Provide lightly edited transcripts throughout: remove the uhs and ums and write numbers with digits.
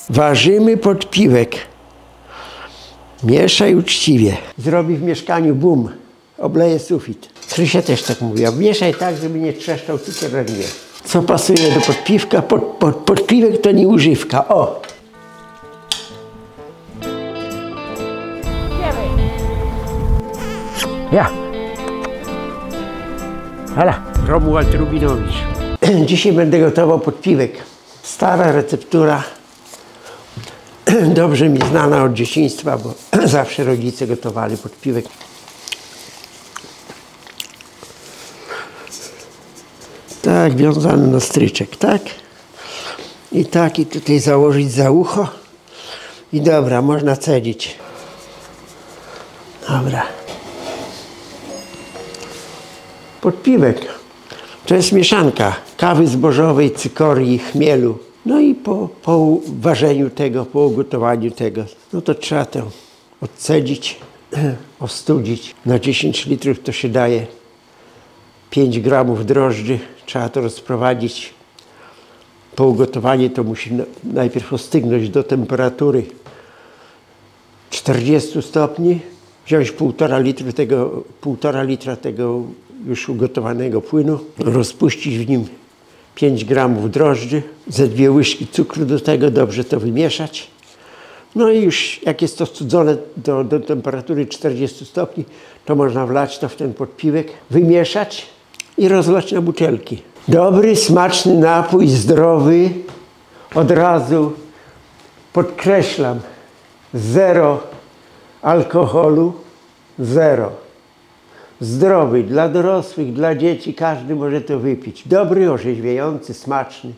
Ważymy podpiwek. Mieszaj uczciwie. Zrobi w mieszkaniu boom. Obleje sufit. Krysia też tak mówi. Mieszaj tak, żeby nie trzeszczał cukier na dnie. Co pasuje do podpiwka? Podpiwek to nie używka. O! Ja! Hala! Romuald Rubinowicz. Dzisiaj będę gotował podpiwek. Stara receptura. Dobrze mi znana od dzieciństwa, bo zawsze rodzice gotowali podpiwek. Tak, wiązany na stryczek, tak? I tak, i tutaj założyć za ucho. I dobra, można cedzić. Dobra. Podpiwek to jest mieszanka kawy zbożowej, cykorii, chmielu. No i po ważeniu tego, po ugotowaniu tego, no to trzeba to odcedzić, ostudzić. Na 10 litrów to się daje 5 gramów drożdży. Trzeba to rozprowadzić. Po ugotowaniu to musi najpierw ostygnąć do temperatury 40 stopni. Wziąć 1,5 litra tego już ugotowanego płynu. Rozpuścić w nim 5 gramów drożdży, ze 2 łyżki cukru do tego, dobrze to wymieszać. No i już jak jest to studzone do temperatury 40 stopni, to można wlać to w ten podpiwek, wymieszać i rozlać na butelki. Dobry, smaczny napój, zdrowy, od razu podkreślam, 0 alkoholu, 0. Zdrowy, dla dorosłych, dla dzieci, każdy może to wypić. Dobry, orzeźwiający, smaczny.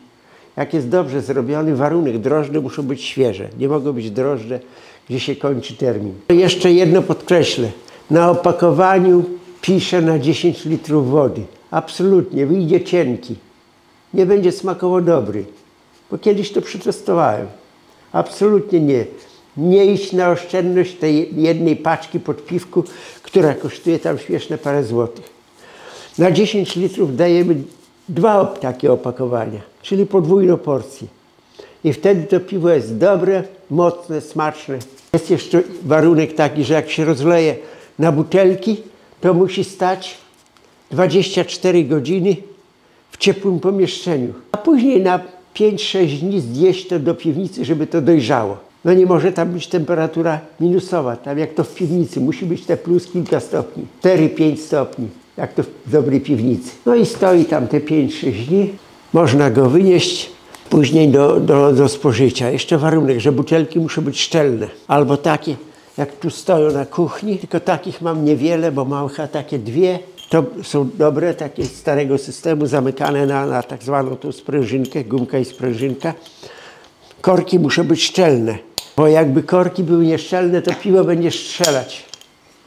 Jak jest dobrze zrobiony, warunek, drożdże muszą być świeże. Nie mogą być drożdże, gdzie się kończy termin. Jeszcze jedno podkreślę. Na opakowaniu pisze na 10 litrów wody. Absolutnie, wyjdzie cienki. Nie będzie smakowo dobry. Bo kiedyś to przetestowałem. Absolutnie nie. Nie iść na oszczędność tej jednej paczki podpiwku, która kosztuje tam śmieszne parę złotych. Na 10 litrów dajemy 2 takie opakowania, czyli podwójną porcję. I wtedy to piwo jest dobre, mocne, smaczne. Jest jeszcze warunek taki, że jak się rozleje na butelki, to musi stać 24 godziny w ciepłym pomieszczeniu. A później na 5-6 dni zdjeść to do piwnicy, żeby to dojrzało. No nie może tam być temperatura minusowa, tam jak to w piwnicy, musi być te plus kilka stopni, 4-5 stopni, jak to w dobrej piwnicy. No i stoi tam te 5-6 dni, można go wynieść później do spożycia. Jeszcze warunek, że butelki muszą być szczelne, albo takie jak tu stoją na kuchni, tylko takich mam niewiele, bo mam chyba takie 2. To są dobre, takie starego systemu, zamykane na tak zwaną tą sprężynkę, gumka i sprężynka. Korki muszą być szczelne, bo jakby korki były nieszczelne, to piwo będzie strzelać.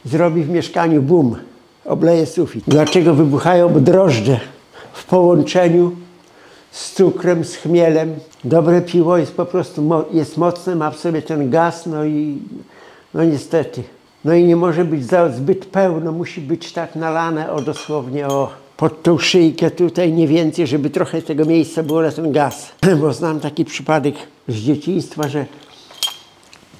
Zrobi w mieszkaniu boom, obleje sufit. Dlaczego wybuchają? Bo drożdże w połączeniu z cukrem, z chmielem. Dobre piwo jest po prostu jest mocne, ma w sobie ten gaz, no niestety. No i nie może być zbyt pełno, musi być tak nalane dosłownie pod tą szyjkę tutaj, nie więcej, żeby trochę tego miejsca było na ten gaz. Bo znam taki przypadek z dzieciństwa, że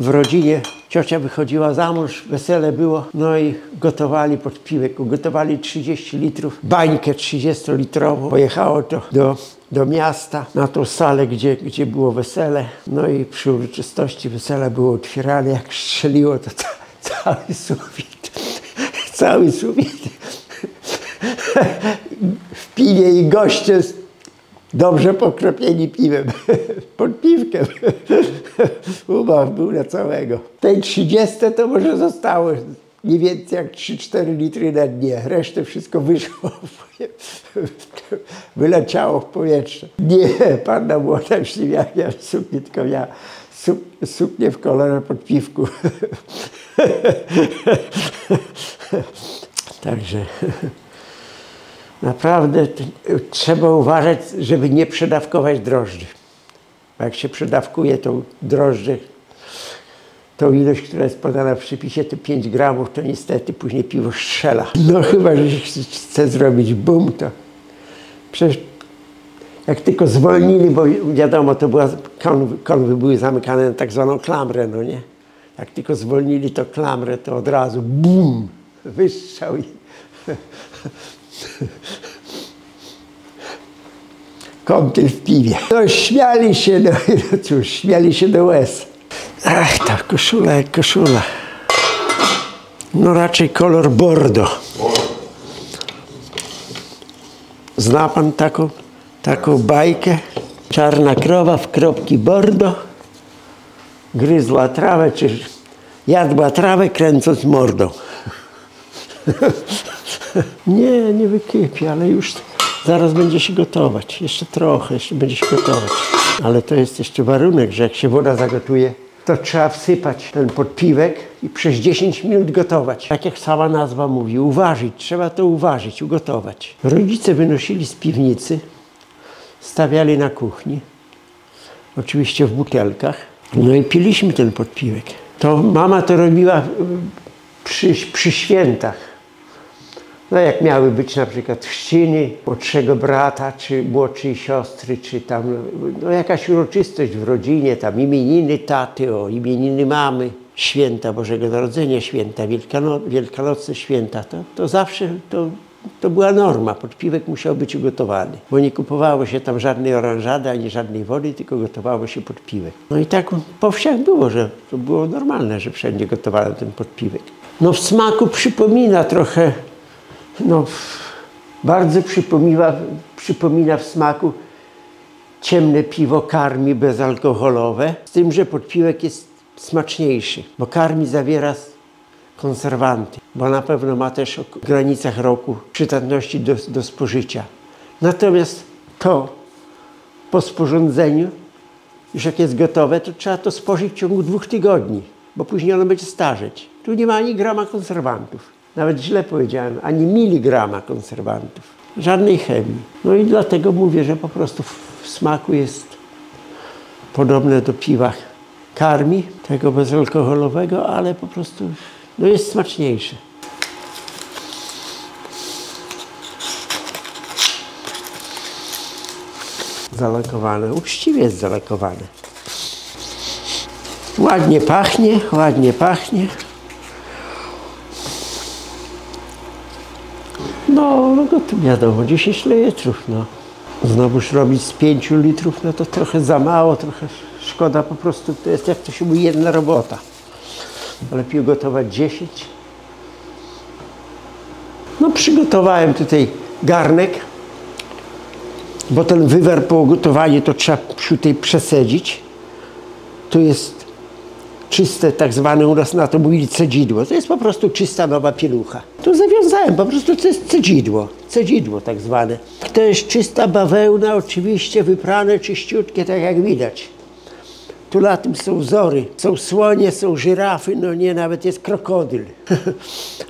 w rodzinie ciocia wychodziła za mąż, wesele było, no i gotowali podpiwek, ugotowali 30 litrów, bańkę 30-litrową. Pojechało to do miasta, na tą salę, gdzie było wesele, no i przy uroczystości wesela było otwierane, jak strzeliło, to cały sufit w pinie i goście dobrze pokropieni piwem, pod piwkiem. Ubaw był na całego. Tej 30 to może zostało nie więcej jak 3-4 litry na dnie. Resztę wszystko wyszło, wyleciało w powietrze. Nie, panna młoda już nie miała sukni, tylko miała suknię w kolorze podpiwku. Także naprawdę trzeba uważać, żeby nie przedawkować drożdży. Bo jak się przedawkuje tą drożdżę, tą ilość, która jest podana w przepisie, te 5 gramów, to niestety później piwo strzela. No chyba, że się chce zrobić boom, to przecież jak tylko zwolnili, bo wiadomo, to była konwy były zamykane na tak zwaną klamrę, no nie? Jak tylko zwolnili to klamrę, to od razu bum, wystrzał i kąpiel w piwie. No śmiali się, no cóż, śmiali się do łez. Ach, ta koszula jak koszula. No raczej kolor bordo. Zna pan taką bajkę? Czarna krowa w kropki bordo gryzła trawę, czy jadła trawę, kręcąc mordą. Nie wykypie, ale już zaraz będzie się gotować. Jeszcze trochę, jeszcze będzie się gotować. Ale to jest jeszcze warunek, że jak się woda zagotuje, to trzeba wsypać ten podpiwek i przez 10 minut gotować. Tak jak sama nazwa mówi, uważić. Trzeba to uważić, ugotować. Rodzice wynosili z piwnicy, stawiali na kuchni, oczywiście w butelkach. No i piliśmy ten podpiwek. To mama to robiła przy świętach. No jak miały być na przykład chrzciny młodszego brata, czy młodszej siostry, czy tam no jakaś uroczystość w rodzinie, tam imieniny taty, imieniny mamy, święta Bożego Narodzenia, święta wielkanocne święta, to zawsze to była norma. Podpiwek musiał być ugotowany, bo nie kupowało się tam żadnej oranżady, ani żadnej wody, tylko gotowało się podpiwek. No i tak po wsiach było, że to było normalne, że wszędzie gotowano ten podpiwek. No w smaku przypomina trochę, no bardzo przypomina w smaku ciemne piwo Karmi bezalkoholowe, z tym, że podpiwek jest smaczniejszy, bo Karmi zawiera konserwanty, bo na pewno ma też w granicach roku przydatności do spożycia. Natomiast to po sporządzeniu, już jak jest gotowe, to trzeba to spożyć w ciągu 2 tygodni, bo później ono będzie starzeć. Tu nie ma ani grama konserwantów. Nawet źle powiedziałem, ani miligrama konserwantów. Żadnej chemii. No i dlatego mówię, że po prostu w smaku jest podobne do piwa Karmi, tego bezalkoholowego, ale po prostu no jest smaczniejsze. Zalakowane, uczciwie jest zalakowane. Ładnie pachnie, ładnie pachnie. No to wiadomo, 10 litrów, no. Znowuż robić z 5 litrów, no to trochę za mało, trochę szkoda po prostu, to jest jak to się mówi, jedna robota. Lepiej gotować 10. No przygotowałem tutaj garnek, bo ten wywar po ugotowaniu to trzeba tutaj przesadzić. Tu jest czyste, tak zwane u nas na to mówili cedzidło. To jest po prostu czysta nowa pielucha. Tu zawiązałem, po prostu to jest cedzidło tak zwane. To jest czysta bawełna, oczywiście wyprane czyściutkie, tak jak widać. Tu na tym są wzory, są słonie, są żyrafy, no nie, nawet jest krokodyl.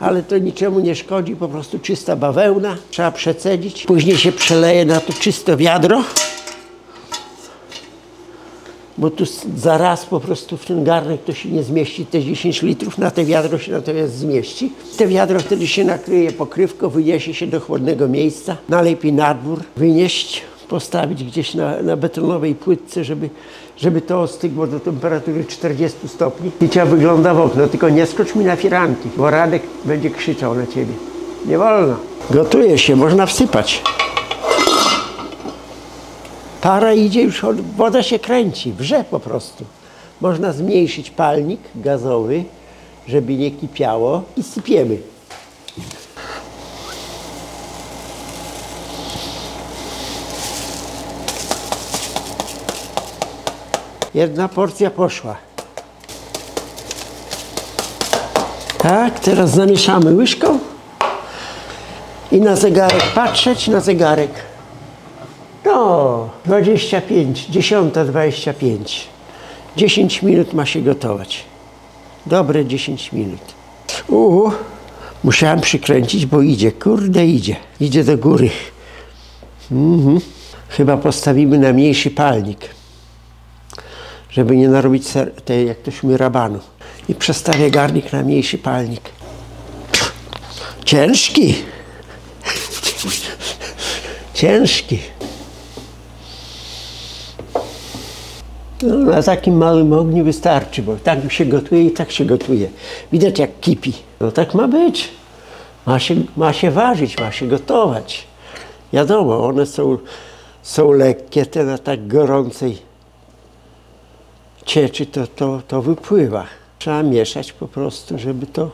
Ale to niczemu nie szkodzi, po prostu czysta bawełna. Trzeba przecedzić, później się przeleje na to czyste wiadro. Bo tu zaraz po prostu w ten garnek to się nie zmieści, te 10 litrów, na te wiadro się natomiast zmieści. Te wiadro wtedy się nakryje pokrywką, wyniesie się do chłodnego miejsca, najlepiej na dwór wynieść, postawić gdzieś na betonowej płytce, żeby to ostygło do temperatury 40 stopni. I trzeba wygląda w okno, tylko nie skocz mi na firanki, bo Radek będzie krzyczał na ciebie. Nie wolno. Gotuje się, można wsypać. Para idzie już, woda się kręci, wrze po prostu. Można zmniejszyć palnik gazowy, żeby nie kipiało i sypiemy. Jedna porcja poszła. Tak, teraz zamieszamy łyżką i na zegarek patrzeć, na zegarek. No, 25, 10:25. 10 minut ma się gotować. Dobre 10 minut. Musiałem przykręcić, bo idzie, kurde idzie. Idzie do góry. Chyba postawimy na mniejszy palnik, żeby nie narobić tej, jak to się mówi, rabanu. I przestawię garnik na mniejszy palnik. Ciężki. Ciężki. No, na takim małym ogniu wystarczy, bo tak się gotuje i tak się gotuje. Widać jak kipi. No tak ma być. Ma się ważyć, ma się gotować. Wiadomo, one są lekkie, te na tak gorącej cieczy to wypływa. Trzeba mieszać po prostu, żeby to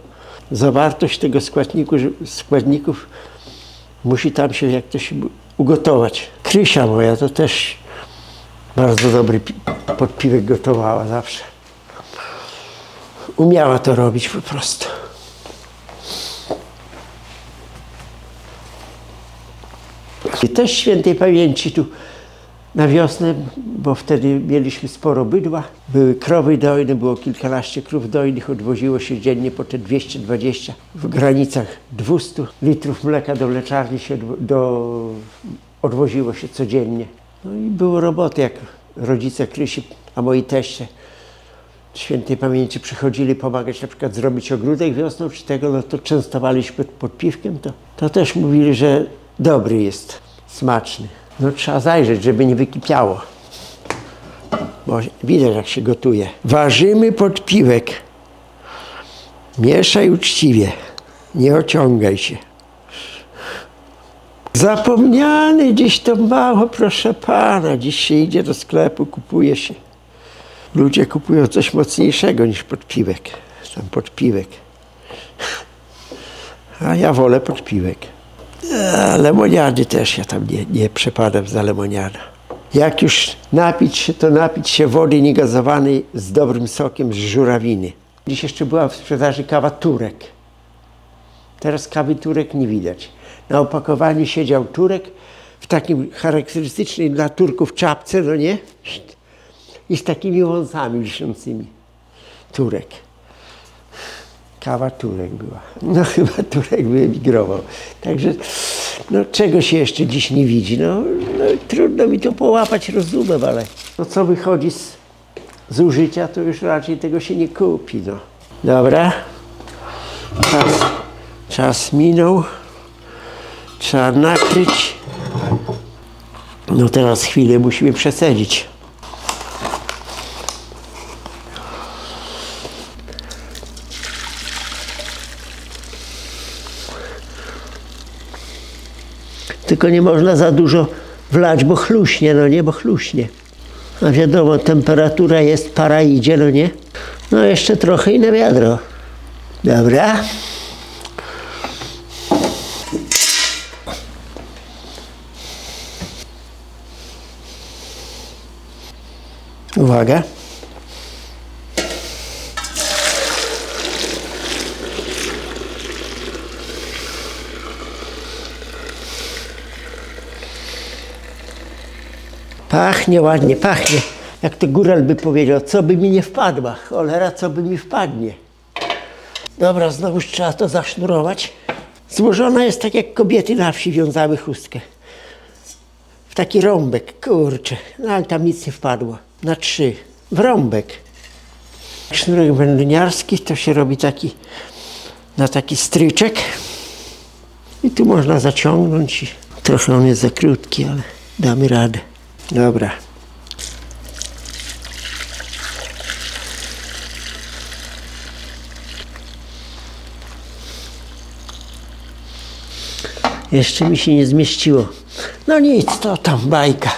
zawartość tego składników musi tam się jak to się ugotować. Krysia moja to też bardzo dobry podpiwek gotowała zawsze. Umiała to robić po prostu. I też świętej pamięci tu na wiosnę, bo wtedy mieliśmy sporo bydła. Były krowy dojne, było kilkanaście krów dojnych, odwoziło się dziennie po te 220. W granicach 200 litrów mleka do mleczarni się odwoziło się codziennie. No i było roboty, jak rodzice Krysi, a moi teście świętej pamięci przychodzili pomagać na przykład zrobić ogródek wiosną czy tego, no to częstowaliśmy podpiwkiem, to też mówili, że dobry jest, smaczny. No trzeba zajrzeć, żeby nie wykipiało. Bo widać jak się gotuje. Ważymy podpiwek. Mieszaj uczciwie. Nie ociągaj się. Zapomniany gdzieś to mało, proszę pana. Dziś się idzie do sklepu, kupuje się. Ludzie kupują coś mocniejszego niż podpiwek. Tam podpiwek. A ja wolę podpiwek. A lemoniady też, ja tam nie przepadam za lemoniada. Jak już napić się, to napić się wody niegazowanej z dobrym sokiem z żurawiny. Dziś jeszcze była w sprzedaży kawa Turek. Teraz kawy Turek nie widać. Na opakowaniu siedział Turek w takim charakterystycznej dla Turków czapce, no nie? I z takimi wąsami wiszącymi. Turek. Kawa Turek była. No chyba Turek wyemigrował. Także no, czego się jeszcze dziś nie widzi? No trudno mi to połapać, rozumiem, ale no, co wychodzi z użycia, to już raczej tego się nie kupi. No. Dobra. Czas minął. Trzeba nakryć. No teraz chwilę musimy przesadzić. Tylko nie można za dużo wlać, bo chluśnie, no nie, bo chluśnie. A wiadomo, temperatura jest, para idzie, no nie? No jeszcze trochę i na wiadro. Dobra. Uwaga. Pachnie ładnie, pachnie. Jak to góral by powiedział, co by mi nie wpadła. Cholera, co by mi wpadnie. Dobra, znowu trzeba to zasznurować. Złożona jest tak, jak kobiety na wsi wiązały chustkę. W taki rąbek, kurczę. No ale tam nic nie wpadło. Na 3. W rąbek. Sznurek wędliniarski to się robi na taki stryczek. I tu można zaciągnąć. Trochę on jest za krótki, ale damy radę. Dobra. Jeszcze mi się nie zmieściło. No nic, to tam bajka.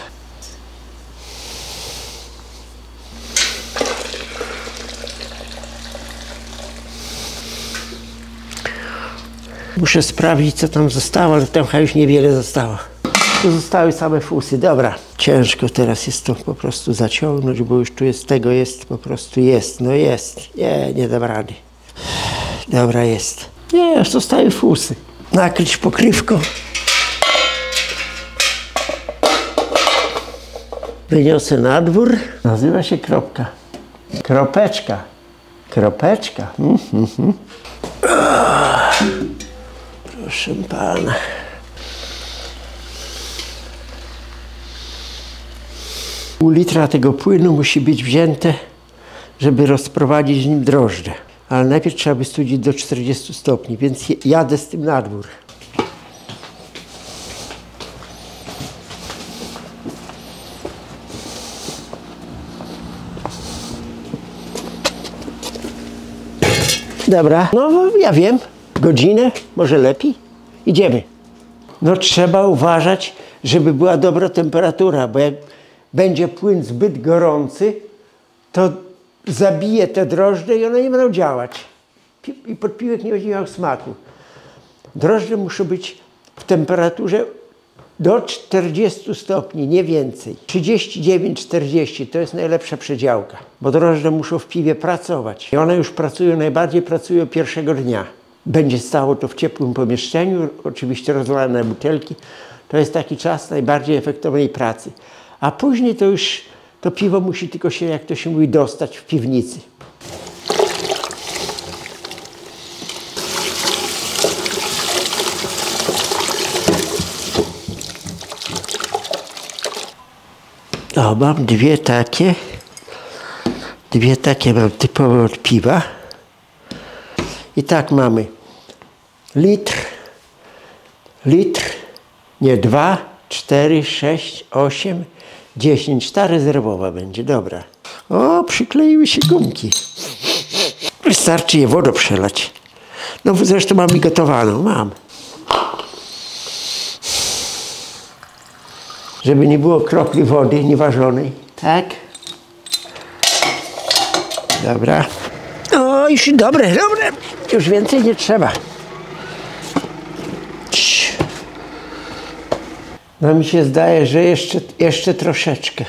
Muszę sprawdzić, co tam zostało, ale tam chyba już niewiele zostało. Tu zostały same fusy. Dobra. Ciężko teraz jest to po prostu zaciągnąć, bo już tu jest tego, jest po prostu jest. No jest. Nie dam rady. Dobra, jest. Nie, już zostały fusy. Nakryć pokrywką. Wyniosę na dwór. Nazywa się kropka. Kropeczka. Kropeczka. Proszę pana. Pół litra tego płynu musi być wzięte, żeby rozprowadzić w nim drożdże. Ale najpierw trzeba wystudzić do 40 stopni, więc jadę z tym na dwór. Dobra, no ja wiem, godzinę, może lepiej. Idziemy. No trzeba uważać, żeby była dobra temperatura, bo jak będzie płyn zbyt gorący, to zabije te drożdże i one nie będą działać. I podpiłek nie będzie miał smaku. Drożdże muszą być w temperaturze do 40 stopni, nie więcej. 39-40 to jest najlepsza przedziałka, bo drożdże muszą w piwie pracować. I one już pracują, najbardziej pracują pierwszego dnia. Będzie stało to w ciepłym pomieszczeniu, oczywiście rozlane butelki. To jest taki czas najbardziej efektownej pracy. A później to już to piwo musi tylko się, jak to się mówi, dostać w piwnicy. O, mam dwie takie mam typowe od piwa. I tak mamy litr, nie 2, 4, 6, 8, 10. Ta rezerwowa będzie, dobra. O, przykleiły się gumki. Wystarczy je wodą przelać. No zresztą mam i gotowaną, mam. Żeby nie było kropli wody nieważonej. Tak. Dobra. O, już dobre. Już więcej nie trzeba. No mi się zdaje, że jeszcze troszeczkę.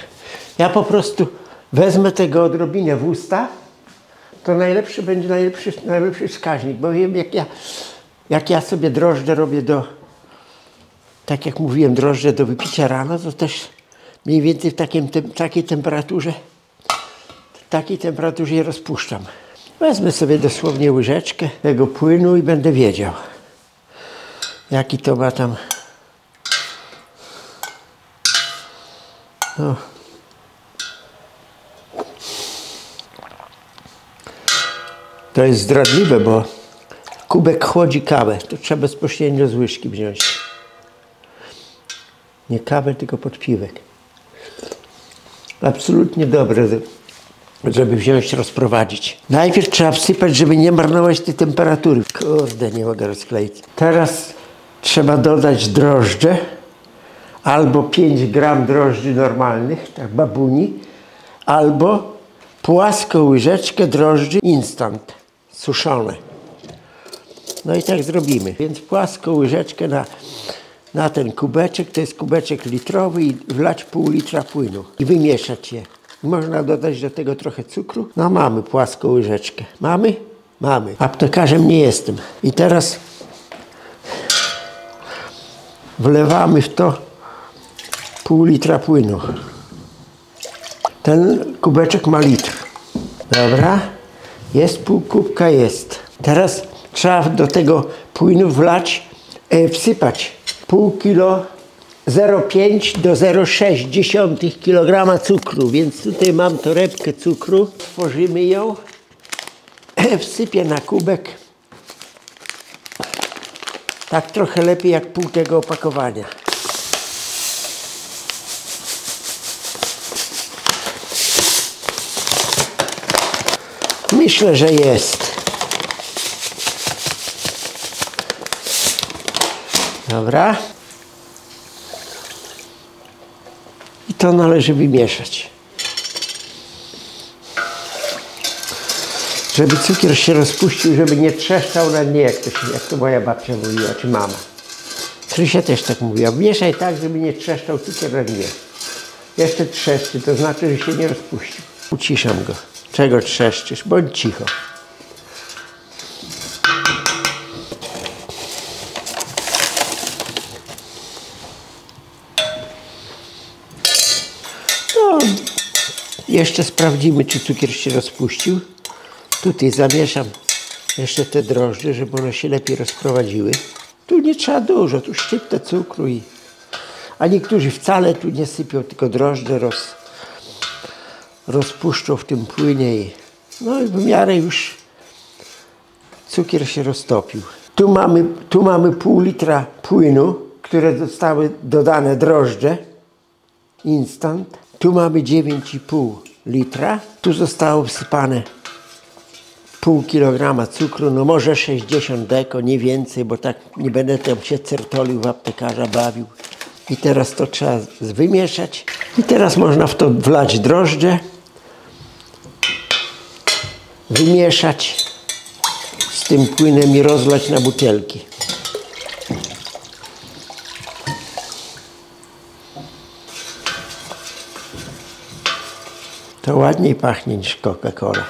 Ja po prostu wezmę tego odrobinę w usta. To najlepszy będzie najlepszy wskaźnik, bo wiem, jak ja sobie drożdże robię tak jak mówiłem, drożdże do wypicia rano, to też mniej więcej w takiej temperaturze je rozpuszczam. Wezmę sobie dosłownie łyżeczkę tego płynu i będę wiedział, jaki to ma tam. No. To jest zdradliwe, bo kubek chłodzi kawę. To trzeba bezpośrednio z łyżki wziąć. Nie kawę, tylko podpiwek. Absolutnie dobre, żeby wziąć, rozprowadzić. Najpierw trzeba wsypać, żeby nie marnować tej temperatury. Kurde, nie mogę rozkleić. Teraz trzeba dodać drożdże. Albo 5 gram drożdży normalnych, tak babuni, albo płaską łyżeczkę drożdży instant, suszone. No i tak zrobimy. Więc płaską łyżeczkę na ten kubeczek, to jest kubeczek litrowy, i wlać pół litra płynu i wymieszać je. Można dodać do tego trochę cukru. No mamy płaską łyżeczkę. Mamy? Mamy. Aptekarzem nie jestem. I teraz wlewamy w to pół litra płynu. Ten kubeczek ma litr. Dobra. Jest pół kubka, jest. Teraz trzeba do tego płynu wsypać pół kilo, 0,5 do 0,6 kg cukru. Więc tutaj mam torebkę cukru. Tworzymy ją. Wsypię na kubek. Tak trochę lepiej jak pół tego opakowania. Myślę, że jest. Dobra. I to należy wymieszać. Żeby cukier się rozpuścił, żeby nie trzeszczał na dnie, jak to moja babcia mówiła, czy mama. Krysia też tak mówiła. Mieszaj tak, żeby nie trzeszczał cukier na dnie. Jeszcze trzeszczy, to znaczy, że się nie rozpuścił. Uciszam go. Czego trzeszczysz? Bądź cicho. No, jeszcze sprawdzimy, czy cukier się rozpuścił. Tutaj zamieszam jeszcze te drożdże, żeby one się lepiej rozprowadziły. Tu nie trzeba dużo, tu szczyptę cukru a niektórzy wcale tu nie sypią, tylko drożdże rozpuszczą w tym płynie no i w miarę już cukier się roztopił. Tu mamy pół litra płynu, które zostały dodane drożdże instant. Tu mamy 9,5 litra. Tu zostało wsypane pół kilograma cukru, no może 60 deko, nie więcej, bo tak nie będę tam się certolił w aptekarza bawił. I teraz to trzeba wymieszać. I teraz można w to wlać drożdże, wymieszać z tym płynem i rozlać na butelki. To ładniej pachnie niż Coca-Cola.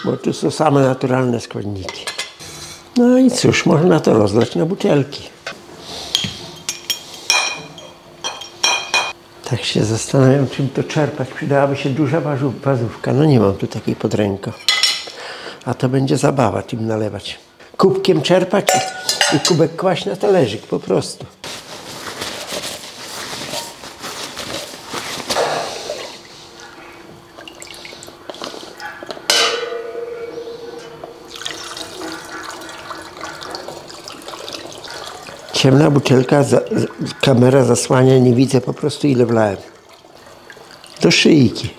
Bo tu są same naturalne składniki. No i cóż, można to rozlać na butelki. Tak się zastanawiam, czym to czerpać. Przydałaby się duża wazówka. No nie mam tu takiej pod ręką. A to będzie zabawa tym nalewać. Kubkiem czerpać i kubek kłaść na talerzyk po prostu. Ciemna butelka, kamera zasłania, nie widzę po prostu ile wlałem. Do szyjki.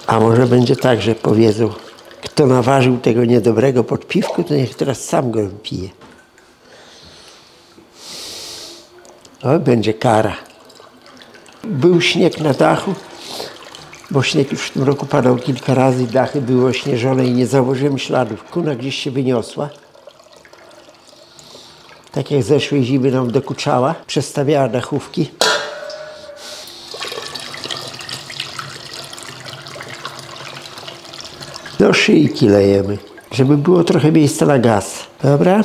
A może będzie tak, że powiedzą, kto naważył tego niedobrego podpiwku, to niech teraz sam go pije. O, będzie kara. Był śnieg na dachu, bo śnieg już w tym roku padał kilka razy, dachy były ośnieżone i nie zauważyłem śladów. Kuna gdzieś się wyniosła. Tak jak zeszłej zimy nam dokuczała, przestawiała dachówki. Do szyjki lejemy, żeby było trochę miejsca na gaz. Dobra?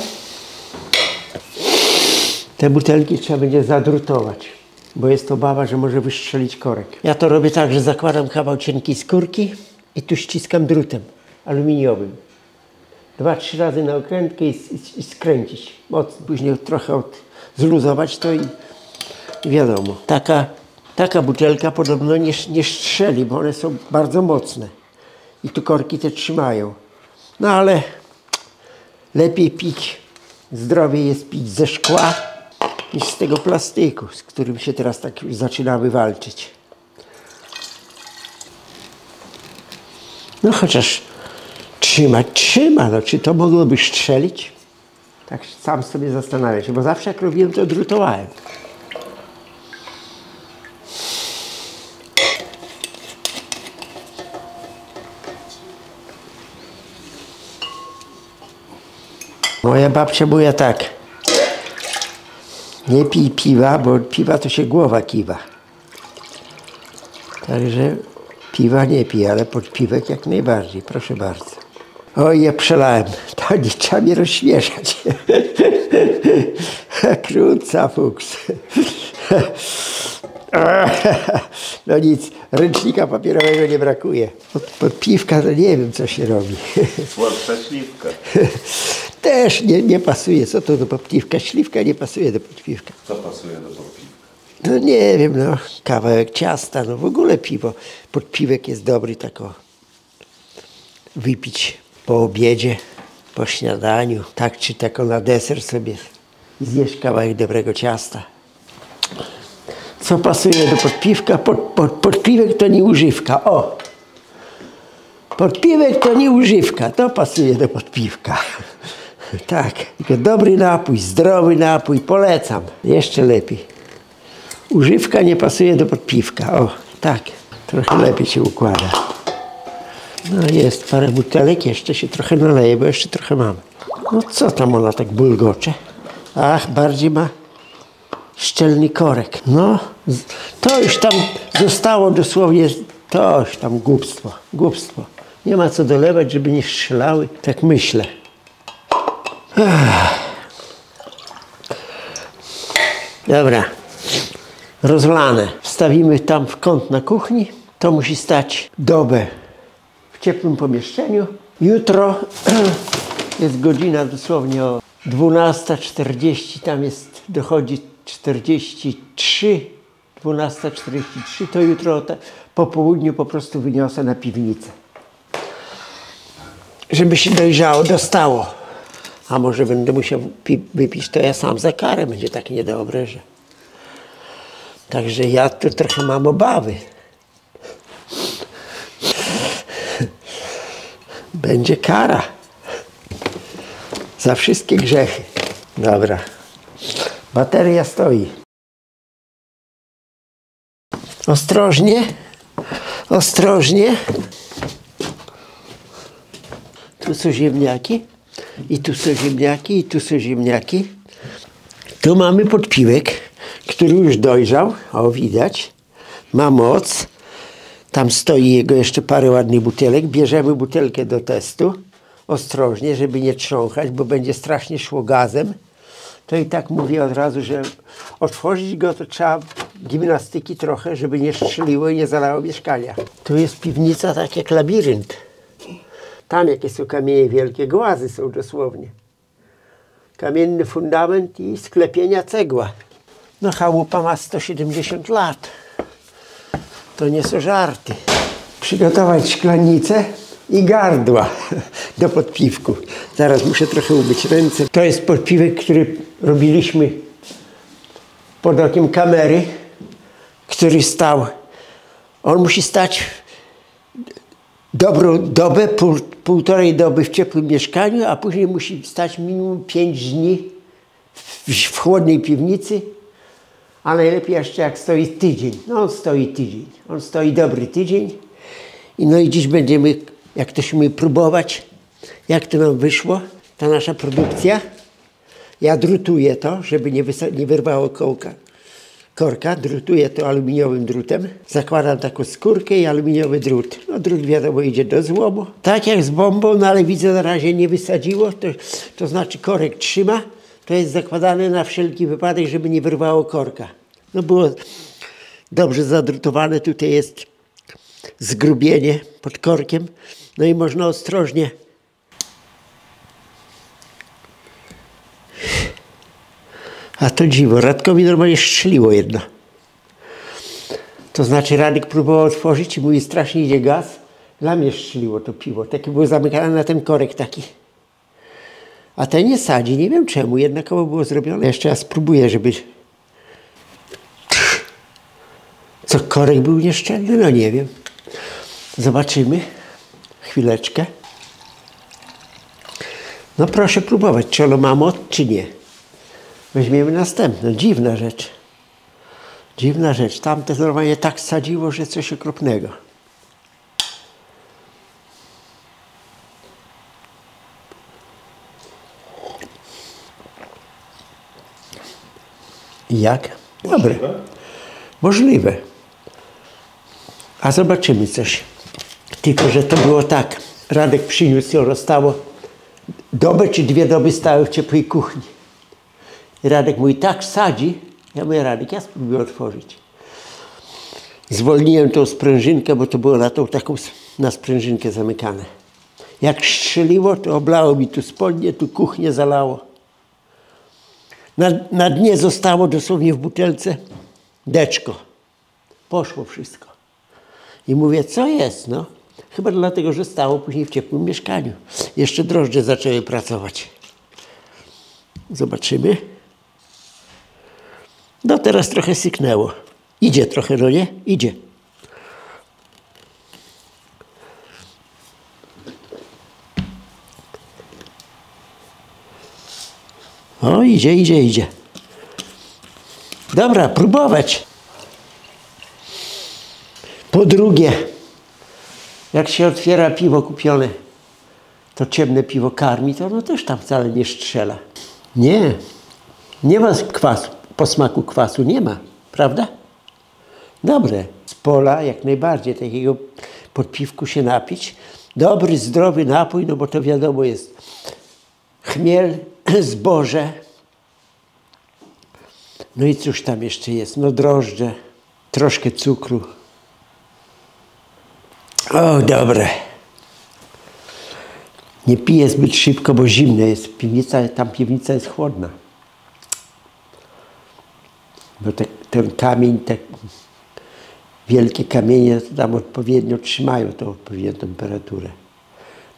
Te butelki trzeba będzie zadrutować, bo jest obawa, że może wystrzelić korek. Ja to robię tak, że zakładam kawał cienkiej skórki i tu ściskam drutem aluminiowym. 2-3 razy na okrętkę i skręcić. Mocno. Później trochę zluzować to i wiadomo. Taka butelka podobno nie strzeli, bo one są bardzo mocne. I tu korki te trzymają. No ale lepiej pić, zdrowiej jest pić ze szkła, niż z tego plastyku, z którym się teraz tak już zaczynamy walczyć. No chociaż trzyma, no czy to mogłoby strzelić? Tak sam sobie zastanawiam się, bo zawsze jak robiłem, to drutowałem. Moja babcia mówiła tak: nie pij piwa, bo od piwa to się głowa kiwa. Także piwa nie pij, ale podpiwek jak najbardziej, proszę bardzo. Oj, ja przelałem, to nie trzeba mnie rozśmieszać. Krótca fuks. No nic, ręcznika papierowego nie brakuje. Pod piwka to nie wiem, co się robi. Słodka śliwka. Też nie pasuje. Co to do podpiwka? Śliwka nie pasuje do podpiwka. Co pasuje do podpiwka? No nie wiem, no kawałek ciasta, no w ogóle piwo. Podpiwek jest dobry tako wypić po obiedzie, po śniadaniu, tak czy tako na deser sobie zjeść kawałek dobrego ciasta. Co pasuje do podpiwka? Podpiwek to nie używka. O! Podpiwek to nie używka. To pasuje do podpiwka. Tak. Tylko dobry napój, zdrowy napój. Polecam. Jeszcze lepiej. Używka nie pasuje do podpiwka. O, tak. Trochę lepiej się układa. No jest parę butelek. Jeszcze się trochę naleje, bo jeszcze trochę mam. No co tam ona tak bulgocze? Ach, bardziej ma szczelny korek. No, to już tam zostało dosłownie, to już tam głupstwo, głupstwo. Nie ma co dolewać, żeby nie strzelały. Tak myślę. Dobra, rozlane. Wstawimy tam w kąt na kuchni. To musi stać dobę w ciepłym pomieszczeniu. Jutro jest godzina dosłownie o 12:40, tam jest, dochodzi 43, 12:43, to jutro po południu po prostu wyniosę na piwnicę. żeby się dojrzało, dostało. A może będę musiał wypić to ja sam za karę, będzie tak niedobre, że... Także ja tu trochę mam obawy. Będzie kara. Za wszystkie grzechy. Dobra. Bateria stoi. Ostrożnie. Ostrożnie. Tu są ziemniaki. I tu są ziemniaki. I tu są ziemniaki. Tu mamy podpiłek, który już dojrzał. O, widać. Ma moc. Tam stoi jego jeszcze parę ładnych butelek. Bierzemy butelkę do testu. Ostrożnie, żeby nie trząchać, bo będzie strasznie szło gazem. To i tak mówię od razu, że otworzyć go to trzeba gimnastyki trochę, żeby nie strzeliło i nie zalało mieszkania. Tu jest piwnica tak jak labirynt. Tam jakie są kamienie wielkie, głazy są dosłownie. Kamienny fundament i sklepienia cegła. No chałupa ma 170 lat. To nie są żarty. Przygotować szklanicę i gardła do podpiwku. Zaraz muszę trochę umyć ręce. To jest podpiwek, który robiliśmy pod okiem kamery, który stał. On musi stać dobrą dobę, półtorej doby w ciepłym mieszkaniu, a później musi stać minimum 5 dni w chłodnej piwnicy, a najlepiej jeszcze jak stoi tydzień. No on stoi tydzień. On stoi dobry tydzień. No i dziś będziemy, jak ktoś umie próbować, jak to nam wyszło, ta nasza produkcja. Ja drutuję to, żeby nie wyrwało korka. Drutuję to aluminiowym drutem. Zakładam taką skórkę i aluminiowy drut. No drut wiadomo idzie do złomu. Tak jak z bombą, no ale widzę na razie nie wysadziło. To znaczy korek trzyma. To jest zakładane na wszelki wypadek, żeby nie wyrwało korka. No było dobrze zadrutowane. Tutaj jest zgrubienie pod korkiem. No i można ostrożnie a to dziwo, Radkowi normalnie strzeliło jedno. To znaczy Radek próbował otworzyć i mówi, strasznie idzie gaz. Dla mnie strzeliło to piwo. Takie było zamykane na ten korek taki. A ten nie sadzi, nie wiem czemu, jednakowo było zrobione. Jeszcze raz spróbuję, żeby... Co, korek był nieszczelny? No nie wiem. Zobaczymy. Chwileczkę. No proszę próbować, czy ono ma moc, czy nie. Weźmiemy następne. Dziwna rzecz. Dziwna rzecz. Tamte normalnie tak sadziło, że coś okropnego. Jak? Dobre. Możliwe. A zobaczymy coś. Tylko, że to było tak. Radek przyniósł ją, stało dobę czy 2 doby stały w ciepłej kuchni. I Radek mówi, tak sadzi. Ja mówię, Radek, ja spróbuję otworzyć. Zwolniłem tą sprężynkę, bo to było na tą taką na sprężynkę zamykane. Jak strzeliło, to oblało mi tu spodnie, tu kuchnię zalało. Na dnie zostało dosłownie w butelce deczko. Poszło wszystko. I mówię, co jest, no? Chyba dlatego, że stało później w ciepłym mieszkaniu. Jeszcze drożdże zaczęły pracować. Zobaczymy. No teraz trochę syknęło. Idzie trochę, no nie? Idzie. O, idzie. Dobra, próbować. Po drugie, jak się otwiera piwo kupione, to ciemne piwo karmi, to ono też tam wcale nie strzela. Nie ma kwasu, posmaku kwasu nie ma, prawda? Dobre. Z pola jak najbardziej takiego podpiwku się napić. Dobry, zdrowy napój, no bo to wiadomo jest chmiel, zboże. No i cóż tam jeszcze jest? No drożdże, troszkę cukru. O, dobre. Nie piję zbyt szybko, bo zimne jest. Piwnica jest chłodna. Bo ten kamień, te wielkie kamienie tam odpowiednio trzymają tą odpowiednią temperaturę.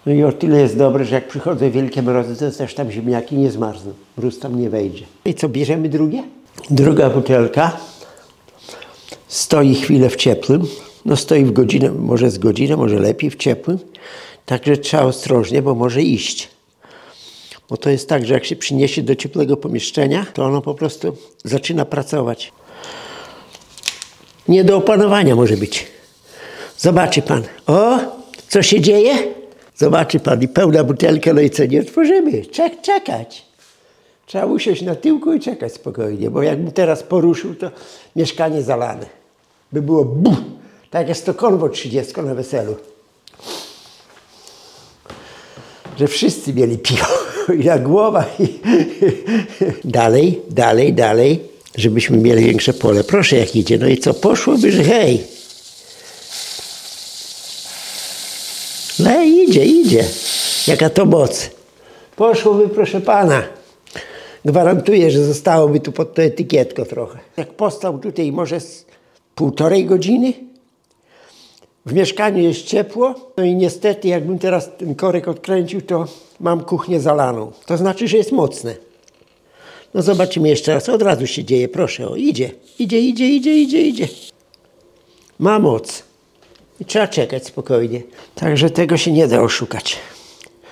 No i o tyle jest dobre, że jak przychodzą wielkie mrozy, to też tam ziemniaki nie zmarzną. Mróz tam nie wejdzie. I co, bierzemy drugie? Druga butelka stoi chwilę w ciepłym. No stoi w godzinę, może z godzinę, może lepiej w ciepłym. Także trzeba ostrożnie, bo może iść. Bo to jest tak, że jak się przyniesie do ciepłego pomieszczenia, to ono po prostu zaczyna pracować. Nie do opanowania może być. Zobaczy pan. O, co się dzieje? Zobaczy pan i pełna butelka, no i co, nie otworzymy. Czekać. Trzeba usiąść na tyłku i czekać spokojnie, bo jakbym teraz poruszył, to mieszkanie zalane. By było buh, tak jak 100 konwo 30 na weselu. Że wszyscy mieli piwo i na głowa. Dalej, żebyśmy mieli większe pole. Proszę jak idzie. No i co, poszłoby, że hej. No idzie. Jaka to moc. Poszłoby, proszę pana. Gwarantuję, że zostałoby tu pod to etykietko trochę. Jak postał tutaj może z 1,5 godziny, w mieszkaniu jest ciepło, no i niestety jakbym teraz ten korek odkręcił, to mam kuchnię zalaną. To znaczy, że jest mocne. No zobaczymy jeszcze raz, od razu się dzieje, proszę, o idzie. Ma moc. I trzeba czekać spokojnie. Także tego się nie da oszukać.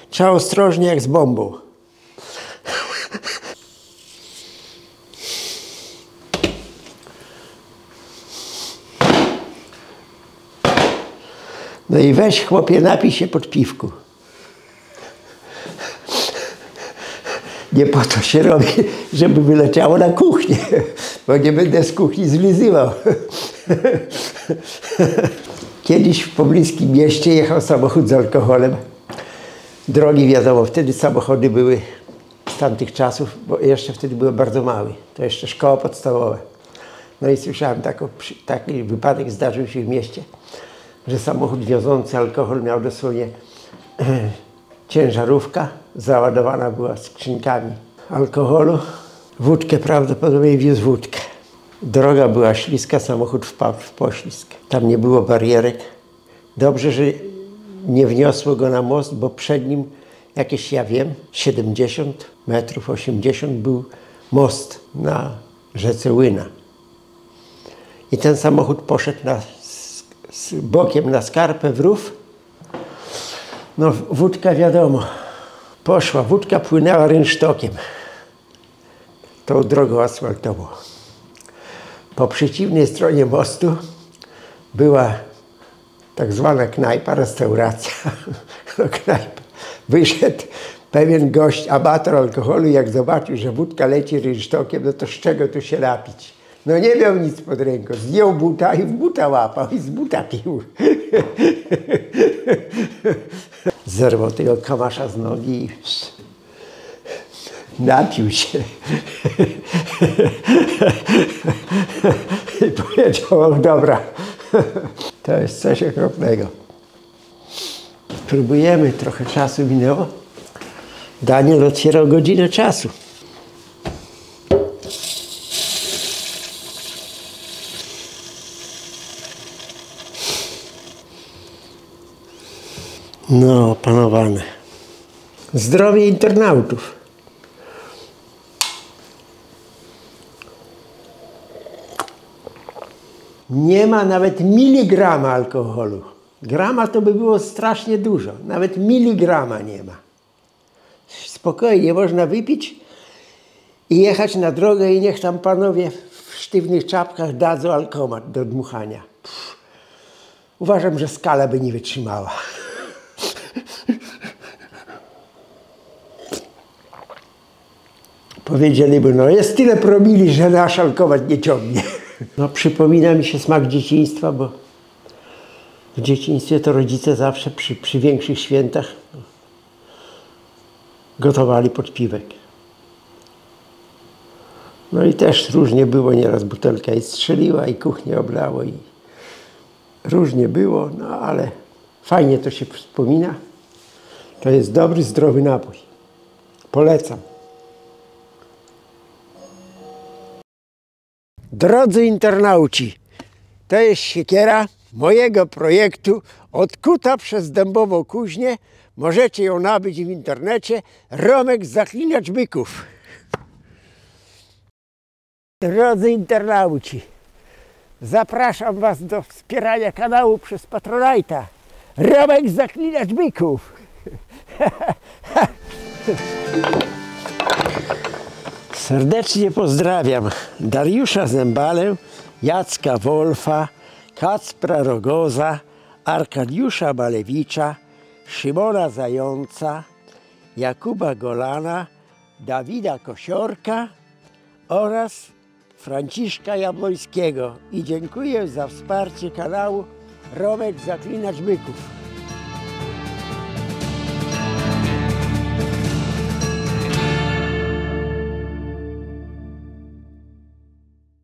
Trzeba ostrożnie jak z bombą. No i weź chłopie, napij się pod piwku. Nie po to się robi, żeby wyleciało na kuchnię, bo nie będę z kuchni zlizywał. Kiedyś w pobliskim mieście jechał samochód z alkoholem. Drogi wiadomo, wtedy samochody były z tamtych czasów, bo jeszcze wtedy były bardzo małe. To jeszcze szkoła podstawowa. No i słyszałem, taki wypadek zdarzył się w mieście, że samochód wiozący alkohol miał dosłownie ciężarówka, załadowana była skrzynkami alkoholu. Wódkę prawdopodobnie wiózł wódkę. Droga była śliska, samochód wpadł w poślizg. Tam nie było barierek. Dobrze, że nie wniosło go na most, bo przed nim jakieś, ja wiem, 70 metrów, 80 był most na rzece Łyna. I ten samochód poszedł z bokiem na skarpę w rów. No wódka wiadomo, poszła, wódka płynęła rynsztokiem tą drogą asfaltową. Po przeciwnej stronie mostu była tak zwana knajpa, restauracja. No, knajpa. Wyszedł pewien gość, amator alkoholu, jak zobaczył, że wódka leci rynsztokiem, no to z czego tu się napić? No nie miał nic pod ręką, zdjął buta i w buta łapał i z buta pił. Zerwał tego kamasza z nogi i napił się. I powiedział, dobra, to jest coś okropnego. Próbujemy, trochę czasu minęło. Daniel otwierał godzinę czasu. No, opanowane. Zdrowie internautów. Nie ma nawet miligrama alkoholu. Grama to by było strasznie dużo. Nawet miligrama nie ma. Spokojnie można wypić i jechać na drogę i niech tam panowie w sztywnych czapkach dadzą alkomat do dmuchania. Uważam, że skala by nie wytrzymała. Powiedzieliby, no jest tyle promili, że nasz alkomat nie ciągnie. No przypomina mi się smak dzieciństwa, bo w dzieciństwie to rodzice zawsze przy większych świętach gotowali podpiwek. No i też różnie było, nieraz butelka i strzeliła, i kuchnię oblało, i różnie było, no ale fajnie to się wspomina. To jest dobry, zdrowy napój. Polecam. Drodzy internauci, to jest siekiera mojego projektu odkuta przez Dębową Kuźnię. Możecie ją nabyć w internecie. Romek Zaklinacz Byków. Drodzy internauci, zapraszam Was do wspierania kanału przez Patronite'a. Romek Zaklinacz Byków. Serdecznie pozdrawiam Dariusza Zembalę, Jacka Wolfa, Kacpra Rogoza, Arkadiusza Malewicza, Szymona Zająca, Jakuba Golana, Dawida Kosiorka oraz Franciszka Jabłońskiego. I dziękuję za wsparcie kanału Romek Zaklinacz Byków.